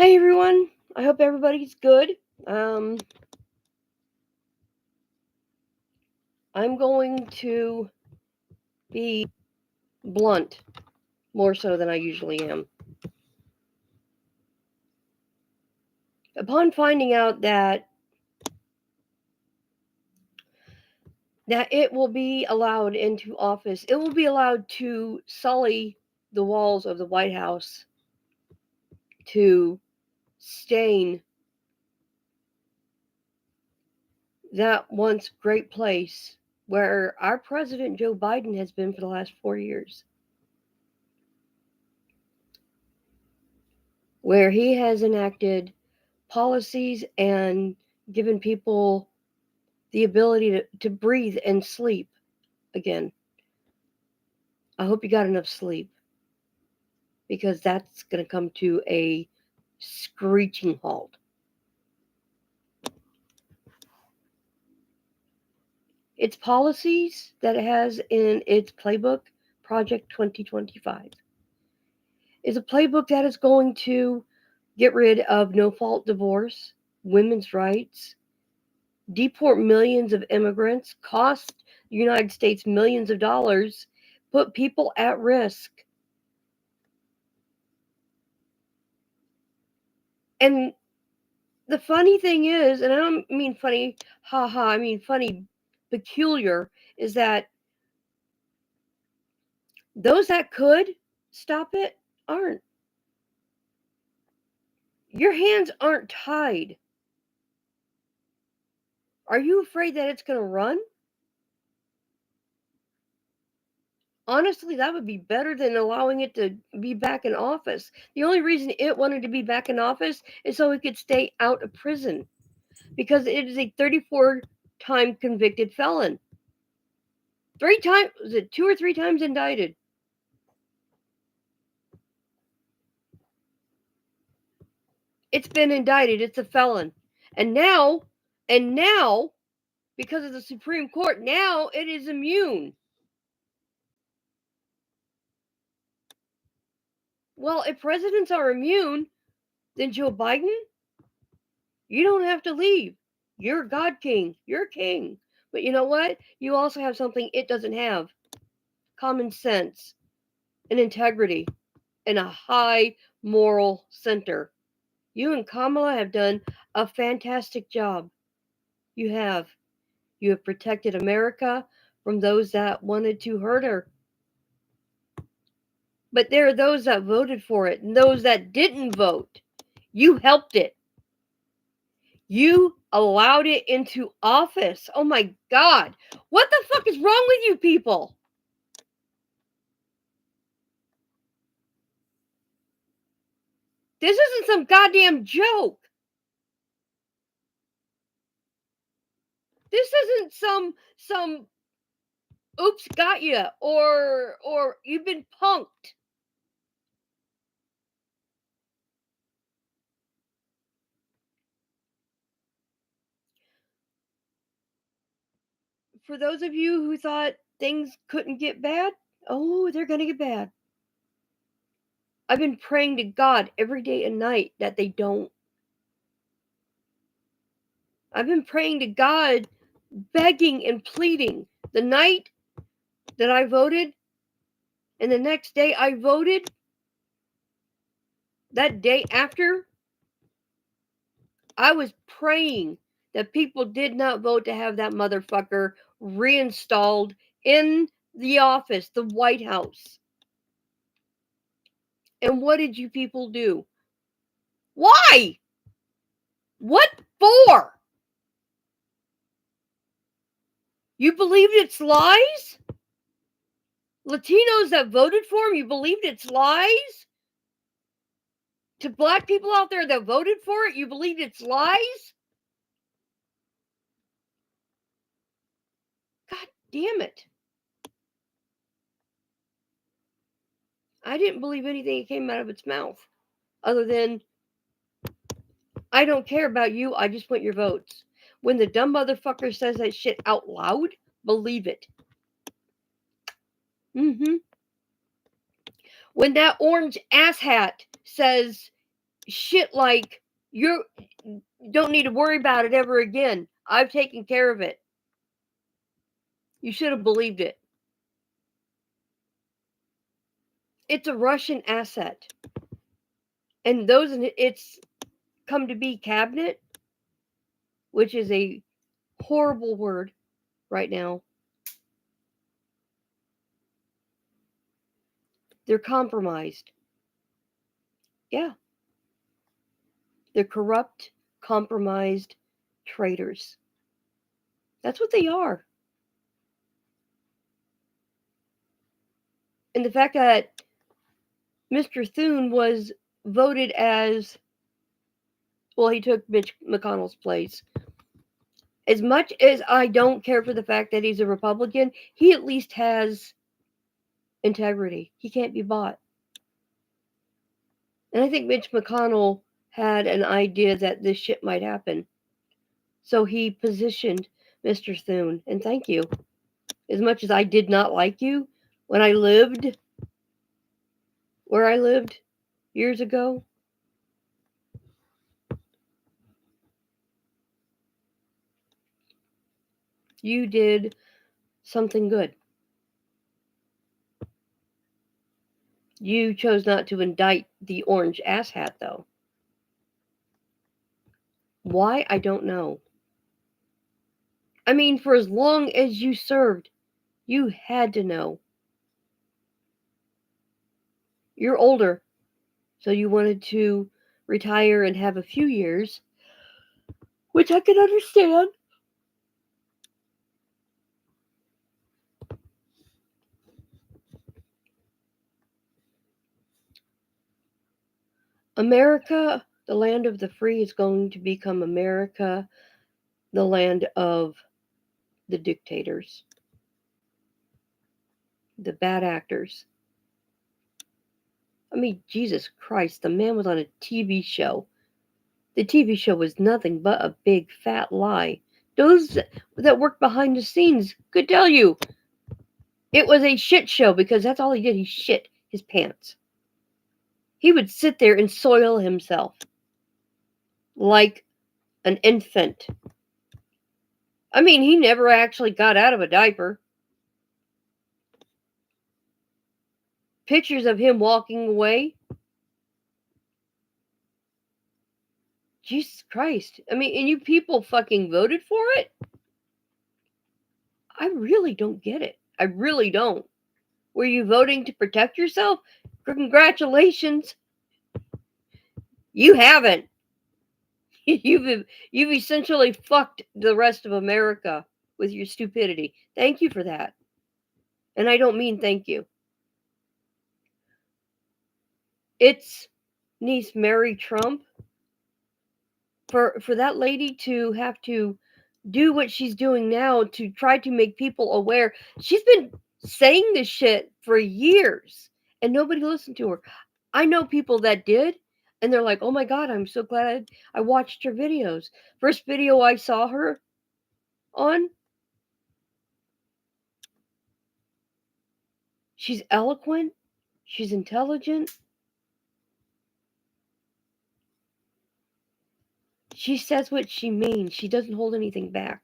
Hey everyone, I hope everybody's good. I'm going to be blunt more so than I usually am. Upon finding out that it will be allowed into office, it will be allowed to sully the walls of the White House, to stain that once great place where our president Joe Biden has been for the last 4 years, where he has enacted policies and given people the ability to breathe and sleep again. I hope you got enough sleep, because that's going to come to a screeching halt. Its policies that it has in its playbook, Project 2025, is a playbook that is going to get rid of no fault divorce, women's rights, deport millions of immigrants, cost the United States millions of dollars, put people at risk. And the funny thing is, and I don't mean funny, haha, I mean funny, peculiar, is that those that could stop it aren't. Your hands aren't tied. Are you afraid that it's going to run? Honestly, that would be better than allowing it to be back in office. The only reason it wanted to be back in office is so it could stay out of prison, because it is a 34-time convicted felon. 3 times, was it 2 or 3 times indicted? It's been indicted. It's a felon. And now, because of the Supreme Court, now it is immune. Well, if presidents are immune, then Joe Biden, you don't have to leave. You're God King. You're king. But you know what? You also have something it doesn't have: common sense and integrity and a high moral center. You and Kamala have done a fantastic job. You have. You have protected America from those that wanted to hurt her. But there are those that voted for it and those that didn't vote. You helped it. You allowed it into office. Oh my God. What the fuck is wrong with you people? This isn't some goddamn joke. This isn't some oops got you or you've been punked. For those of you who thought things couldn't get bad, oh, they're going to get bad. I've been praying to God every day and night that they don't. I've been praying to God, begging and pleading. The night that I voted and the next day I voted, that day after, I was praying that people did not vote to have that motherfucker reinstalled in the office, the White House. And what did you people do? Why? What for? You believed it's lies? Latinos that voted for him, you believed it's lies? To black people out there that voted for it, you believed it's lies? God damn it. I didn't believe anything that came out of its mouth, other than, I don't care about you, I just want your votes. When the dumb motherfucker says that shit out loud, believe it. Mm-hmm. When that orange asshat says shit like, you don't need to worry about it ever again. I've taken care of it. You should have believed it. It's a Russian asset. And those in its come to be cabinet, which is a horrible word right now, they're compromised. Yeah. They're corrupt, compromised traitors. That's what they are. And the fact that Mr. Thune was voted as, well, he took Mitch McConnell's place. As much as I don't care for the fact that he's a Republican, he at least has integrity. He can't be bought. And I think Mitch McConnell had an idea that this shit might happen. So he positioned Mr. Thune. And thank you. As much as I did not like you when I lived where I lived years ago, you did something good. You chose not to indict the orange asshat, though. Why? I don't know. I mean, for as long as you served, you had to know. You're older, so you wanted to retire and have a few years, which I can understand. America, the land of the free, is going to become America, the land of the dictators, the bad actors. I mean, Jesus Christ, the man was on a TV show. The TV show was nothing but a big fat lie. Those that worked behind the scenes could tell you it was a shit show, because that's all he did. He shit his pants. He would sit there and soil himself like an infant. I mean, he never actually got out of a diaper. Pictures of him walking away. Jesus Christ. I mean, and you people fucking voted for it? I really don't get it. I really don't. Were you voting to protect yourself? Congratulations. You haven't. You've essentially fucked the rest of America with your stupidity. Thank you for that. And I don't mean thank you. It's niece Mary Trump, for that lady to have to do what she's doing now to try to make people aware. She's been saying this shit for years and nobody listened to her. I know people that did, and they're like, oh my God, I'm so glad I watched her videos. First video I saw her on, she's eloquent, she's intelligent, she says what she means, she doesn't hold anything back.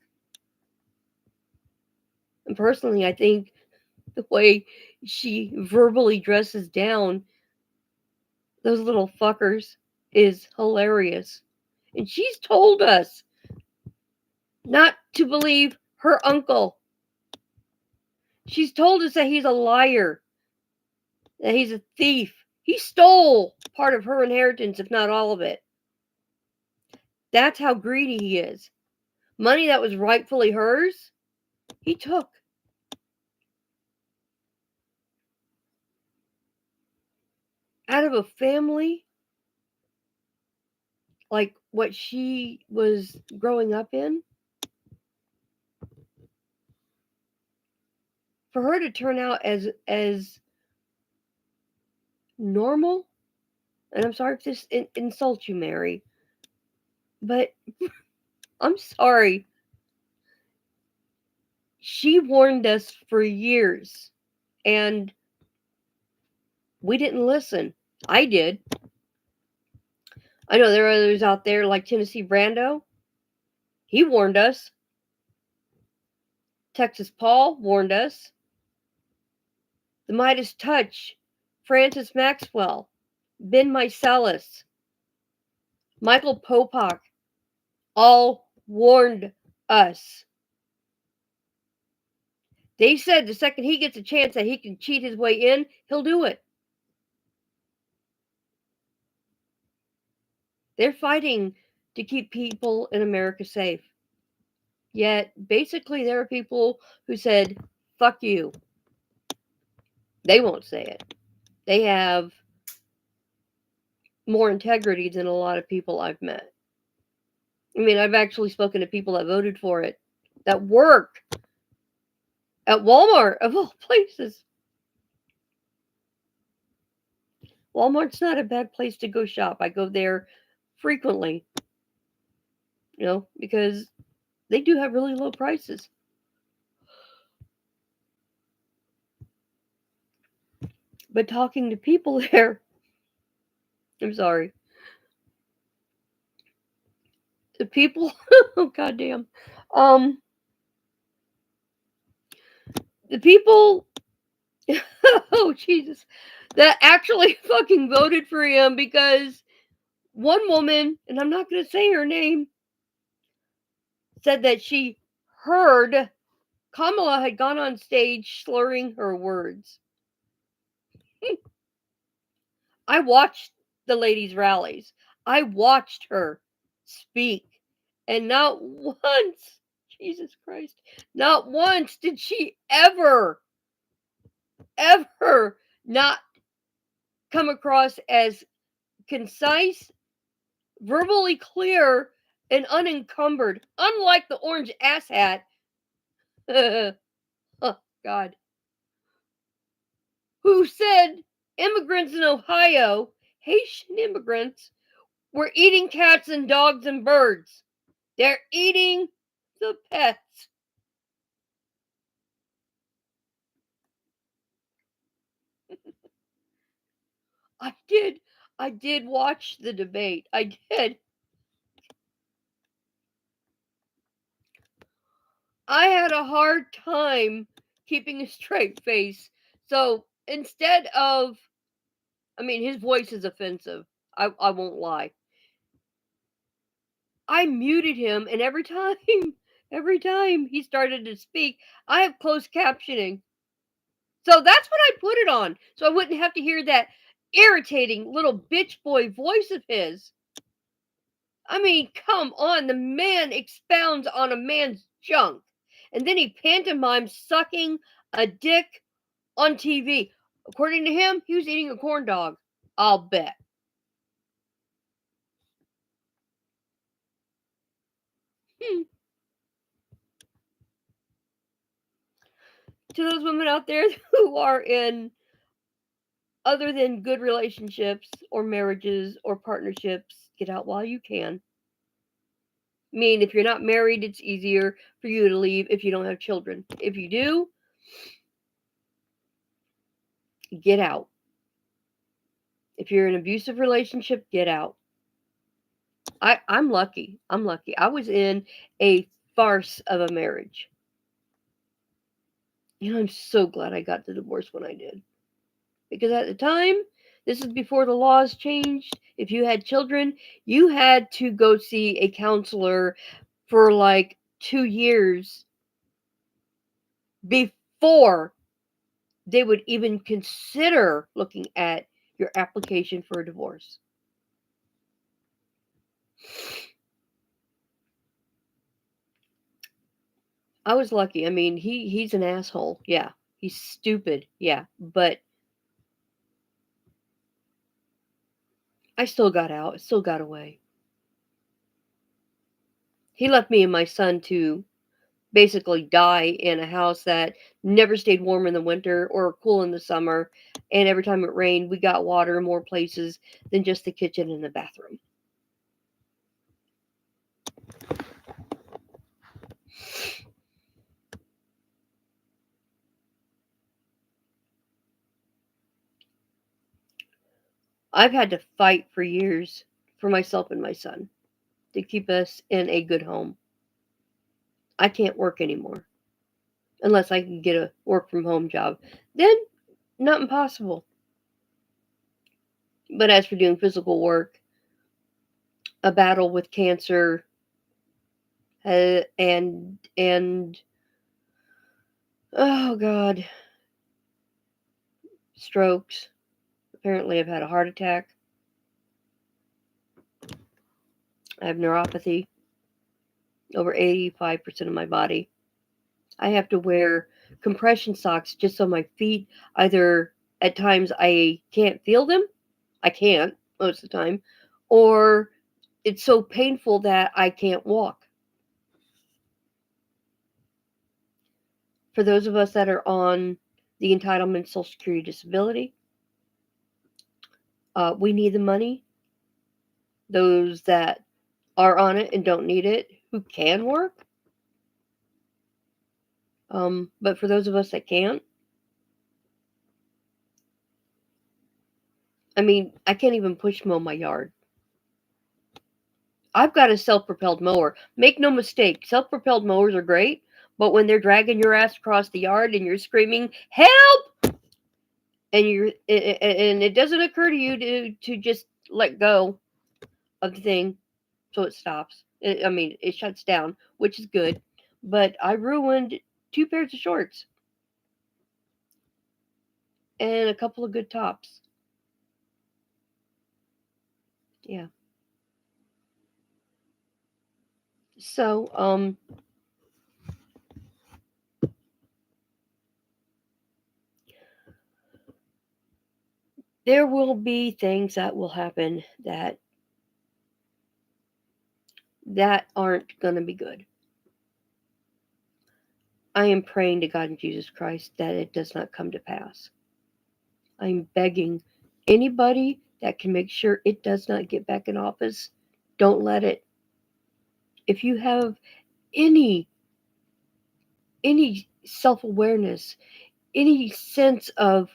And personally, I think the way she verbally dresses down those little fuckers is hilarious. And she's told us not to believe her uncle. She's told us that he's a liar, that he's a thief. He stole part of her inheritance, if not all of it. That's how greedy he is. Money that was rightfully hers, he took. Out of a family like what she was growing up in, for her to turn out as normal, and I'm sorry if this insults you, Mary, but I'm sorry. She warned us for years, and we didn't listen. I did. I know there are others out there like Tennessee Brando. He warned us. Texas Paul warned us. The Midas Touch, Francis Maxwell, Ben Mycelis, Michael Popak, all warned us. They said the second he gets a chance that he can cheat his way in, he'll do it. They're fighting to keep people in America safe. Yet, basically, there are people who said, fuck you. They won't say it. They have more integrity than a lot of people I've met. I mean, I've actually spoken to people that voted for it, that work at Walmart, of all places. Walmart's not a bad place to go shop. I go there frequently, because they do have really low prices. But talking to people there, I'm sorry. The people, oh goddamn, the people, oh Jesus, that actually fucking voted for him because one woman, and I'm not going to say her name, said that she heard Kamala had gone on stage slurring her words. I watched the lady's rallies. I watched her speak. And not once, Jesus Christ, not once did she ever not come across as concise, verbally clear, and unencumbered, unlike the orange asshat. Oh, God. Who said immigrants in Ohio, Haitian immigrants, were eating cats and dogs and birds. They're eating the pets. I did watch the debate. I did. I had a hard time keeping a straight face. So instead of, I mean, his voice is offensive. I won't lie. I muted him, and every time he started to speak, I have closed captioning. So that's what I put it on, so I wouldn't have to hear that irritating little bitch boy voice of his. I mean, come on, the man expounds on a man's junk, and then he pantomimes sucking a dick on TV. According to him, he was eating a corn dog. I'll bet. Hmm. To those women out there who are in other than good relationships or marriages or partnerships, get out while you can. I mean, if you're not married, it's easier for you to leave if you don't have children. If you do, get out. If you're in an abusive relationship, get out. I'm lucky. I'm lucky. I was in a farce of a marriage. And I'm so glad I got the divorce when I did. Because at the time, this is before the laws changed. If you had children, you had to go see a counselor for like 2 years before they would even consider looking at your application for a divorce. I was lucky. I mean, he's an asshole. Yeah. He's stupid. Yeah. But I still got out. I still got away. He left me and my son to basically die in a house that never stayed warm in the winter or cool in the summer. And every time it rained, we got water in more places than just the kitchen and the bathroom. I've had to fight for years for myself and my son to keep us in a good home. I can't work anymore unless I can get a work from home job. Then, not impossible. But as for doing physical work, a battle with cancer, and oh god, strokes. Apparently, I've had a heart attack. I have neuropathy over 85% of my body. I have to wear compression socks just so my feet either at times I can't feel them. I can't most of the time, or it's so painful that I can't walk. For those of us that are on the entitlement Social Security disability, we need the money. Those that are on it and don't need it, who can work. But for those of us that can't, I mean, I can't even push mow my yard. I've got a self-propelled mower. Make no mistake, self-propelled mowers are great, but when they're dragging your ass across the yard and you're screaming, "Help!" and it doesn't occur to you to just let go of the thing so it stops. It shuts down, which is good. But I ruined 2 pairs of shorts and a couple of good tops. Yeah. So, there will be things that will happen that aren't going to be good. I am praying to God and Jesus Christ that it does not come to pass. I'm begging anybody that can make sure it does not get back in office, don't let it. If you have any any self-awareness, any sense of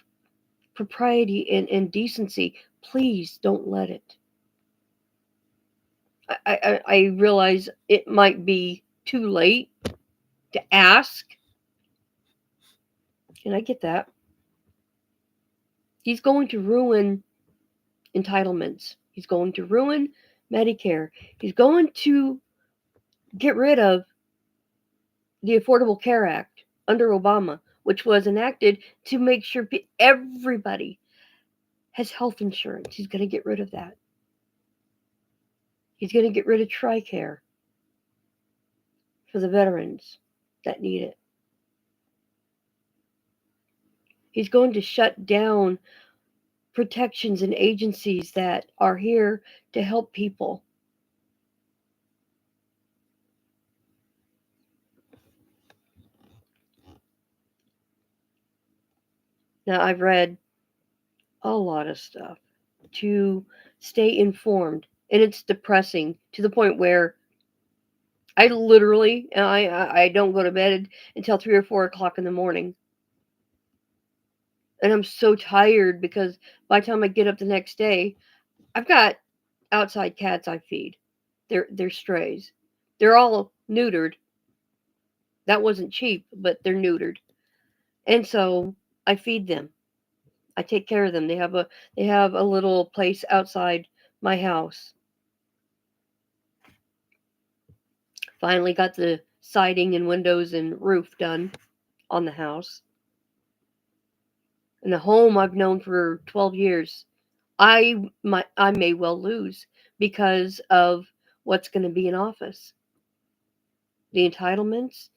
propriety and decency, please don't let it. I realize it might be too late to ask, and I get that. He's going to ruin entitlements. He's going to ruin Medicare. He's going to get rid of the Affordable Care Act under Obama, which was enacted to make sure everybody has health insurance. He's going to get rid of that. He's going to get rid of TRICARE for the veterans that need it. He's going to shut down protections and agencies that are here to help people. Now, I've read a lot of stuff to stay informed, and it's depressing to the point where I literally, I don't go to bed until 3 or 4 o'clock in the morning, and I'm so tired because by the time I get up the next day, I've got outside cats I feed. They're strays. They're all neutered. That wasn't cheap, but they're neutered, and so I feed them. I take care of them. They have a little place outside my house. Finally got the siding and windows and roof done on the house. And a home I've known for 12 years. I may well lose because of what's going to be in office. The entitlements,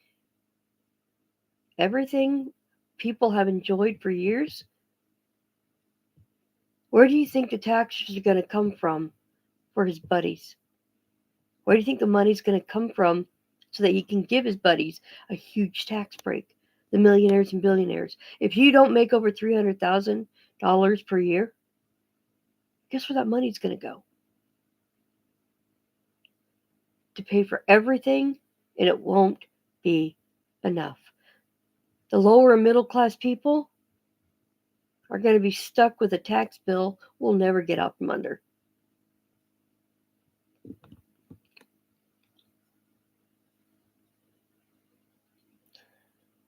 everything people have enjoyed for years. Where do you think the taxes are going to come from for his buddies? Where do you think the money's going to come from so that he can give his buddies a huge tax break? The millionaires and billionaires. If you don't make over $300,000 per year, guess where that money's going to go? To pay for everything, and it won't be enough. The lower and middle class people are going to be stuck with a tax bill we'll never get out from under.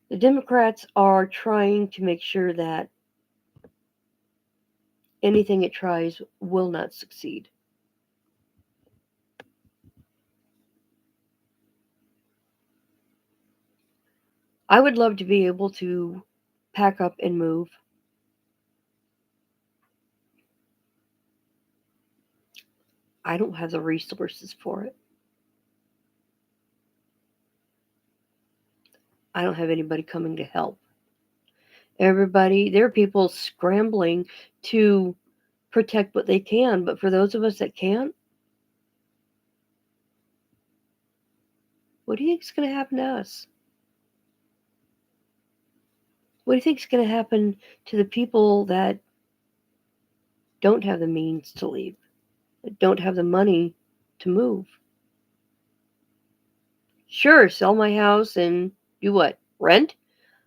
The Democrats are trying to make sure that anything it tries will not succeed. I would love to be able to pack up and move. I don't have the resources for it. I don't have anybody coming to help. There are people scrambling to protect what they can, but for those of us that can't, what do you think is going to happen to us? What do you think is going to happen to the people that don't have the means to leave, that don't have the money to move? Sure, sell my house and do what? Rent?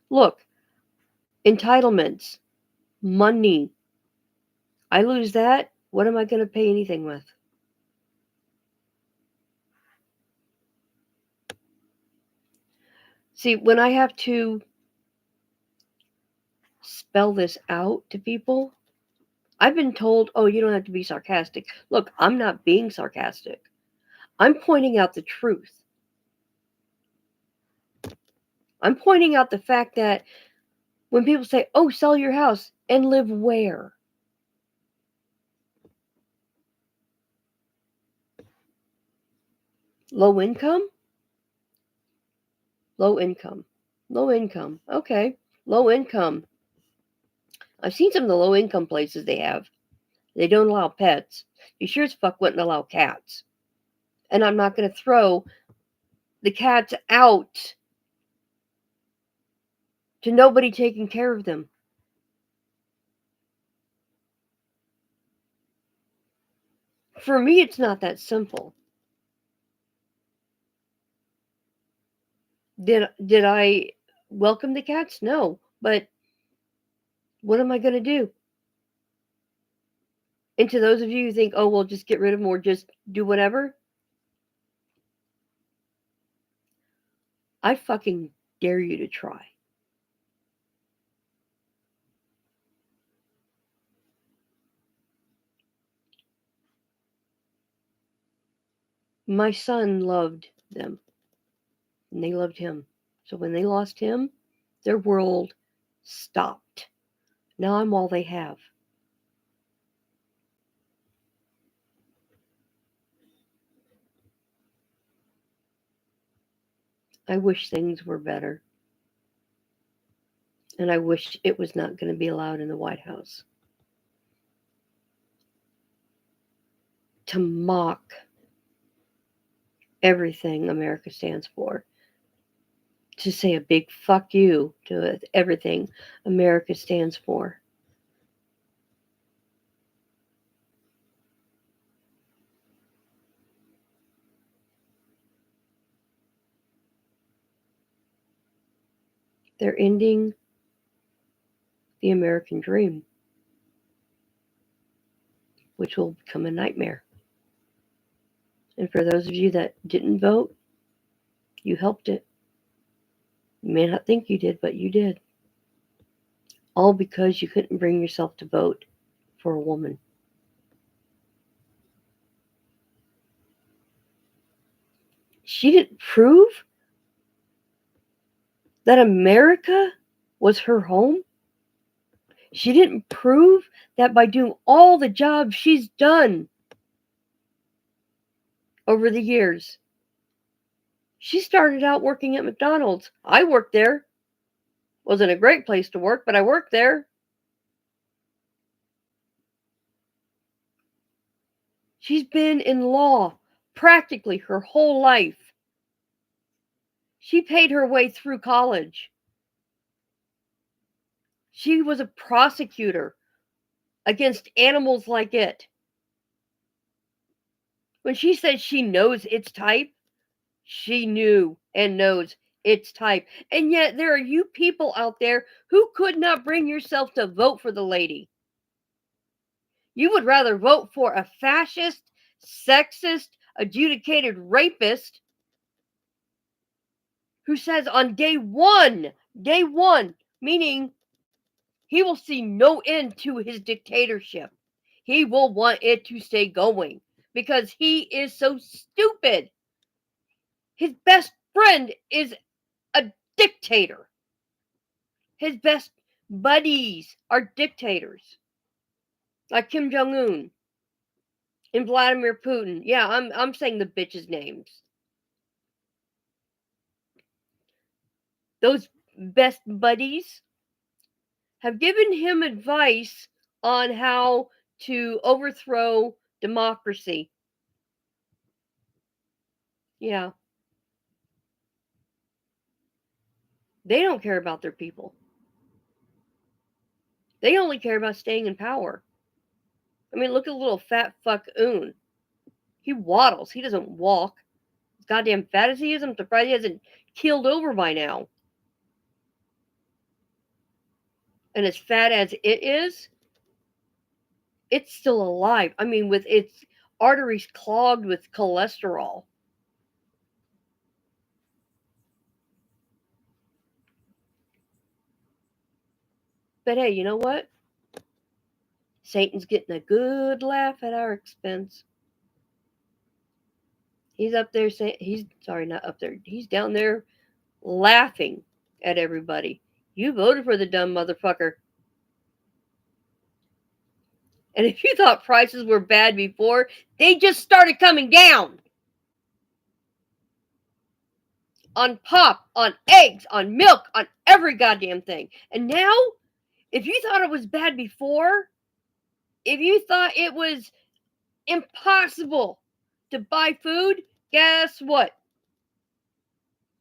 Look, entitlements, money. I lose that. What am I going to pay anything with? See, when I have to spell this out to people, I've been told, oh, you don't have to be sarcastic. Look, I'm not being sarcastic. I'm pointing out the truth. I'm pointing out the fact that when people say, oh, sell your house and live where? Low income? Low income. Low income. Okay. Low income. I've seen some of the low income places they have. They don't allow pets. You sure as fuck wouldn't allow cats. And I'm not going to throw the cats out to nobody taking care of them. For me, it's not that simple. Did I welcome the cats? No. But what am I going to do? And to those of you who think, oh, well, just get rid of them or just do whatever, I fucking dare you to try. My son loved them, and they loved him. So when they lost him, their world stopped. Now I'm all they have. I wish things were better. And I wish it was not going to be allowed in the White House. To mock everything America stands for. To say a big fuck you to everything America stands for. They're ending the American dream, which will become a nightmare. And for those of you that didn't vote, you helped it. You may not think you did, but you did. All because you couldn't bring yourself to vote for a woman. She didn't prove that America was her home. She didn't prove that by doing all the jobs she's done over the years. She started out working at McDonald's. I worked there. Wasn't a great place to work, but I worked there. She's been in law practically her whole life. She paid her way through college. She was a prosecutor against animals like it. When she said she knows its type, she knew and knows its type. And yet there are you people out there who could not bring yourself to vote for the lady. You would rather vote for a fascist, sexist, adjudicated rapist who says on day one Day one, meaning he will see no end to his dictatorship. He will want it to stay going because he is so stupid. His best friend is a dictator. His best buddies are dictators, like Kim Jong Un and Vladimir Putin. Yeah, I'm saying the bitches' names. Those best buddies have given him advice on how to overthrow democracy. Yeah, they don't care about their people. They only care about staying in power. I mean, look at little fat fuck Un. He waddles. He doesn't walk. As goddamn fat as he is, I'm surprised he hasn't keeled over by now. And as fat as it is, it's still alive. I mean, with its arteries clogged with cholesterol. But hey, you know what? Satan's getting a good laugh at our expense. He's up there saying, he's sorry, not up there. He's down there laughing at everybody. You voted for the dumb motherfucker. And if you thought prices were bad before, they just started coming down on pop, on eggs, on milk, on every goddamn thing. And now, if you thought it was bad before, if you thought it was impossible to buy food, guess what?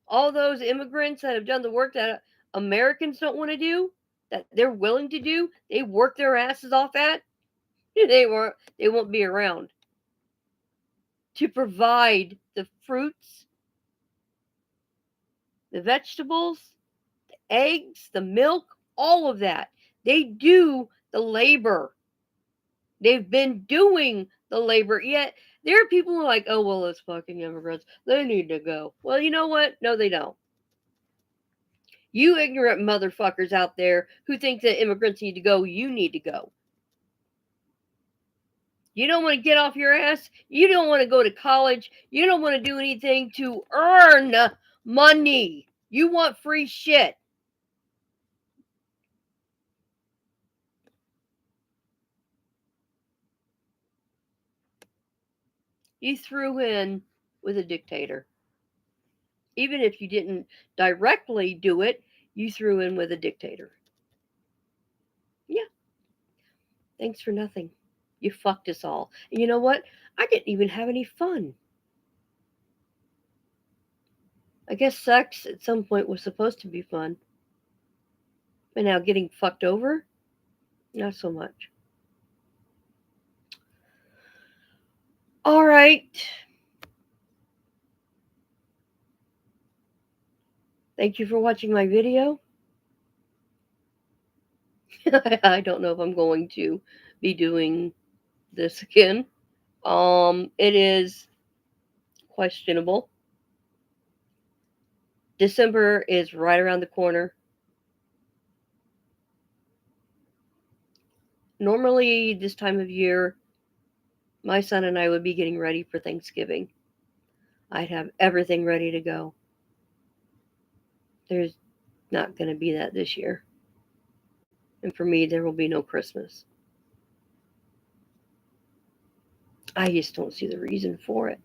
All those immigrants that have done the work that Americans don't want to do, that they're willing to do, they work their asses off at, they won't be around to provide the fruits, the vegetables, the eggs, the milk, all of that. They do the labor. They've been doing the labor. Yet there are people who are like, oh well, those fucking immigrants, they need to go. Well, you know what? No, they don't. You ignorant motherfuckers out there who think that immigrants need to go, you need to go. You don't want to get off your ass. You don't want to go to college. You don't want to do anything to earn money. You want free shit. You threw in with a dictator. Even if you didn't directly do it, you threw in with a dictator. Yeah, thanks for nothing. You fucked us all. And you know what? I didn't even have any fun. I guess sex at some point was supposed to be fun. And now getting fucked over? Not so much. All right. Thank you for watching my video. I don't know if I'm going to be doing this again. It is questionable. December is right around the corner. Normally, this time of year, my son and I would be getting ready for Thanksgiving. I'd have everything ready to go. There's not going to be that this year. And for me, there will be no Christmas. I just don't see the reason for it.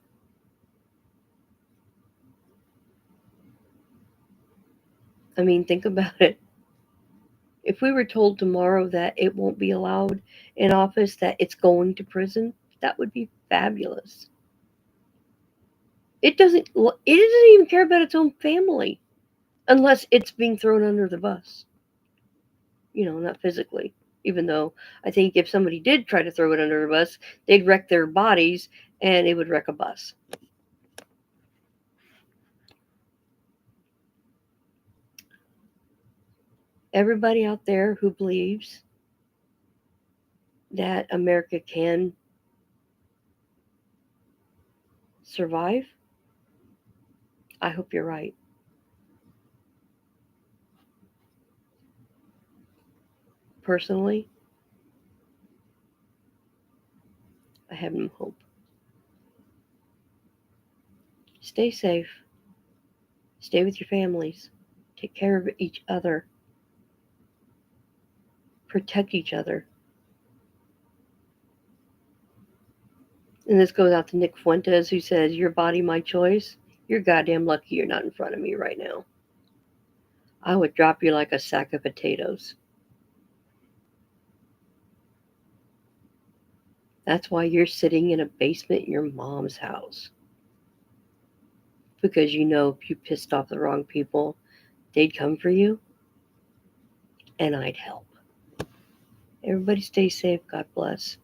I mean, think about it. If we were told tomorrow that it won't be allowed in office, that it's going to prison, that would be fabulous. It doesn't even care about its own family unless it's being thrown under the bus. Not physically. Even though I think if somebody did try to throw it under a bus, they'd wreck their bodies and it would wreck a bus. Everybody out there who believes that America can survive, I hope you're right. personally, I have no hope. Stay safe. Stay with your families. Take care of each other. Protect each other. And this goes out to Nick Fuentes, who says, "Your body, my choice. You're goddamn lucky you're not in front of me right now. I would drop you like a sack of potatoes. That's why you're sitting in a basement in your mom's house. Because you know if you pissed off the wrong people, they'd come for you, and I'd help." Everybody stay safe. God bless.